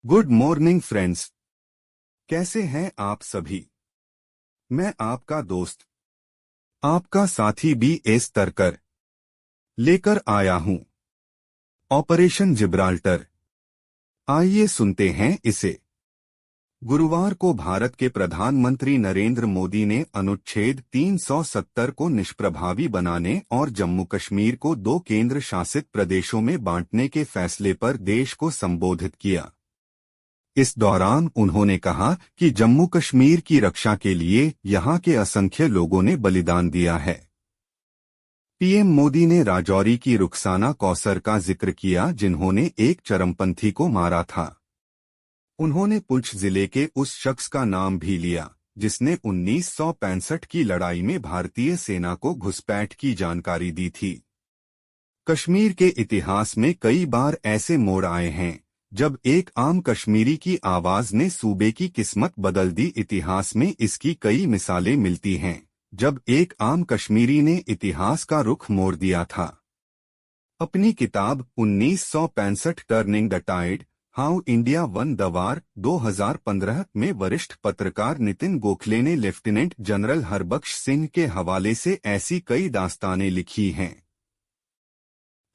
Good morning friends. कैसे हैं आप सभी। मैं आपका दोस्त, आपका साथी B.S. तरकर लेकर आया हूं ऑपरेशन जिब्राल्टर। आइए सुनते हैं इसे। गुरुवार को भारत के प्रधानमंत्री नरेंद्र मोदी ने अनुच्छेद 370 को निष्प्रभावी बनाने और जम्मू कश्मीर को 2 केंद्र शासित प्रदेशों में बांटने के फैसले पर देश को संबोधित किया। इस दौरान उन्होंने कहा कि जम्मू कश्मीर की रक्षा के लिए यहां के असंख्य लोगों ने बलिदान दिया है। पीएम मोदी ने राजौरी की रुखसाना कौसर का जिक्र किया, जिन्होंने एक चरमपंथी को मारा था। उन्होंने पुंछ जिले के उस शख्स का नाम भी लिया जिसने 1965 की लड़ाई में भारतीय सेना को घुसपैठ की जानकारी दी थी। कश्मीर के इतिहास में कई बार ऐसे मोड़ आए हैं जब एक आम कश्मीरी की आवाज ने सूबे की किस्मत बदल दी। इतिहास में इसकी कई मिसालें मिलती हैं जब एक आम कश्मीरी ने इतिहास का रुख मोड़ दिया था। अपनी किताब 1965 turning the tide, how India won the war 2015 में वरिष्ठ पत्रकार नितिन गोखले ने लेफ्टिनेंट जनरल हरबख्श सिंह के हवाले से ऐसी कई दास्तानें लिखी हैं।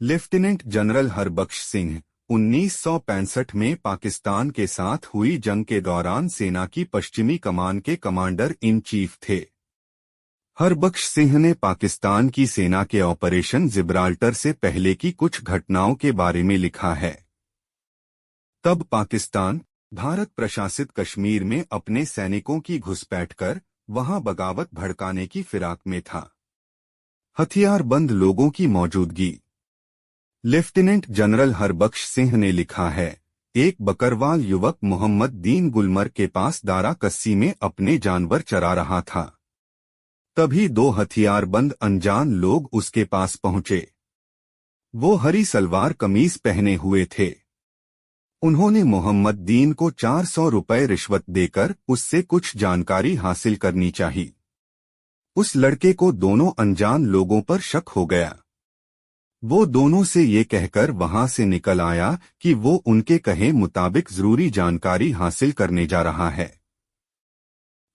लेफ्टिनेंट जनरल हरबख्श सिंह 1965 में पाकिस्तान के साथ हुई जंग के दौरान सेना की पश्चिमी कमान के कमांडर इन चीफ थे। हरबख्श सिंह ने पाकिस्तान की सेना के ऑपरेशन जिब्राल्टर से पहले की कुछ घटनाओं के बारे में लिखा है। तब पाकिस्तान भारत प्रशासित कश्मीर में अपने सैनिकों की घुसपैठ कर वहां बगावत भड़काने की फिराक में था। हथियारबंद लोगों की मौजूदगी। लेफ्टिनेंट जनरल हरबख्श सिंह ने लिखा है, एक बकरवाल युवक मोहम्मद दीन गुलमर्ग के पास दारा कस्सी में अपने जानवर चरा रहा था। तभी 2 हथियारबंद अनजान लोग उसके पास पहुंचे। वो हरी सलवार कमीज पहने हुए थे। उन्होंने मोहम्मद दीन को 400 रुपए रिश्वत देकर उससे कुछ जानकारी हासिल करनी चाहिए। उस लड़के को दोनों अनजान लोगों पर शक हो गया। वो दोनों से ये कहकर वहां से निकल आया कि वो उनके कहे मुताबिक जरूरी जानकारी हासिल करने जा रहा है।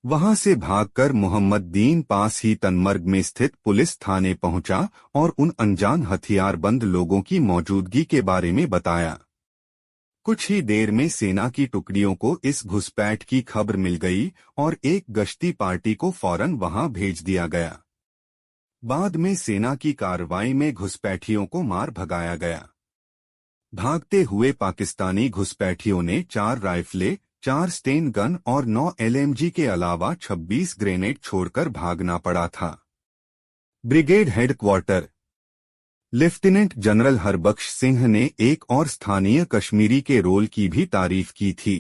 वहां से भागकर मोहम्मद दीन पास ही तनमर्ग में स्थित पुलिस थाने पहुंचा और उन अनजान हथियारबंद लोगों की मौजूदगी के बारे में बताया। कुछ ही देर में सेना की टुकड़ियों को इस घुसपैठ की खबर मिल गई और एक गश्ती पार्टी को फौरन वहां भेज दिया गया। बाद में सेना की कार्रवाई में घुसपैठियों को मार भगाया गया। भागते हुए पाकिस्तानी घुसपैठियों ने 4 राइफलें, 4 स्टेन गन और 9 LMG के अलावा 26 ग्रेनेड छोड़कर भागना पड़ा था। Brigade headquarter. Lieutenant general Harbakhsh Singh ने एक और स्थानीय कश्मीरी के रोल की भी तारीफ की थी।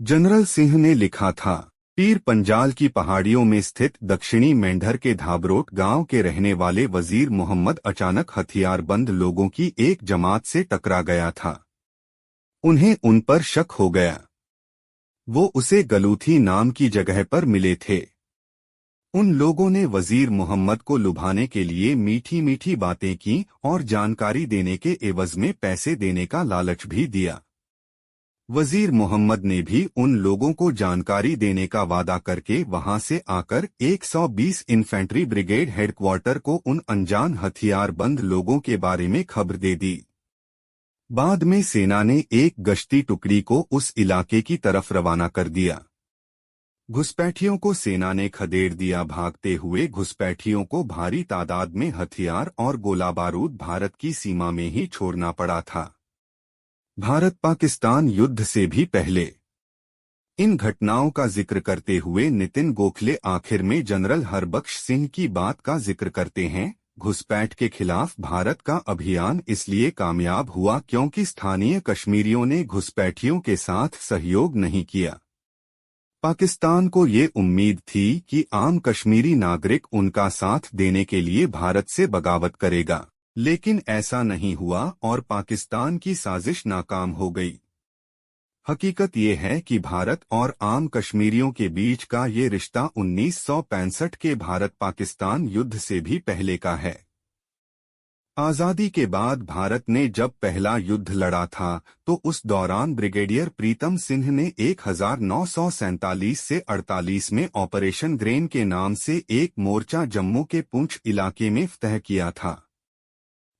जनरल सिंह ने लिखा था, पीर पंजाल की पहाड़ियों में स्थित दक्षिणी मेंढर के धाबरोट गांव के रहने वाले वजीर मोहम्मद अचानक हथियारबंद लोगों की एक जमात से टकरा गया था। उन्हें उन पर शक हो गया। वो उसे गलूथी नाम की जगह पर मिले थे। उन लोगों ने वजीर मोहम्मद को लुभाने के लिए मीठी मीठी बातें की और जानकारी देने के एवज में पैसे देने का लालच भी दिया। वजीर मोहम्मद ने भी उन लोगों को जानकारी देने का वादा करके वहां से आकर 120 इन्फेंट्री ब्रिगेड हेडक्वार्टर को उन अनजान हथियारबंद लोगों के बारे में खबर दे दी। बाद में सेना ने एक गश्ती टुकड़ी को उस इलाके की तरफ रवाना कर दिया। घुसपैठियों को सेना ने खदेड़ दिया। भागते हुए घुसपैठियों को भारी तादाद में हथियार और गोला बारूद भारत की सीमा में ही छोड़ना पड़ा था। भारत पाकिस्तान युद्ध से भी पहले इन घटनाओं का जिक्र करते हुए नितिन गोखले आखिर में जनरल हरबख्श सिंह की बात का जिक्र करते हैं। घुसपैठ के खिलाफ भारत का अभियान इसलिए कामयाब हुआ क्योंकि स्थानीय कश्मीरियों ने घुसपैठियों के साथ सहयोग नहीं किया। पाकिस्तान को ये उम्मीद थी कि आम कश्मीरी नागरिक उनका साथ देने के लिए भारत से बगावत करेगा, लेकिन ऐसा नहीं हुआ और पाकिस्तान की साजिश नाकाम हो गई। हकीकत ये है कि भारत और आम कश्मीरियों के बीच का ये रिश्ता 1965 के भारत पाकिस्तान युद्ध से भी पहले का है। आजादी के बाद भारत ने जब पहला युद्ध लड़ा था तो उस दौरान ब्रिगेडियर प्रीतम सिंह ने 1947 से 48 में ऑपरेशन ग्रेन के नाम से एक मोर्चा जम्मू के पुंछ इलाके में फतह किया था।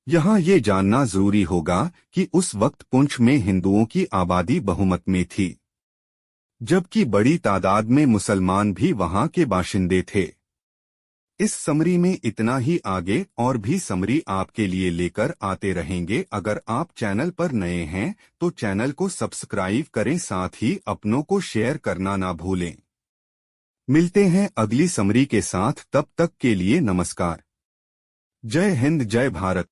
यहाँ ये जानना जरूरी होगा कि उस वक्त पुंछ में हिंदुओं की आबादी बहुमत में थी, जबकि बड़ी तादाद में मुसलमान भी वहां के बाशिंदे थे। इस समरी में इतना ही, आगे और भी समरी आपके लिए लेकर आते रहेंगे। अगर आप चैनल पर नए हैं तो चैनल को सब्सक्राइब करें, साथ ही अपनों को शेयर करना ना भूलें। मिलते हैं अगली समरी के साथ, तब तक के लिए नमस्कार। जय हिंद, जय भारत।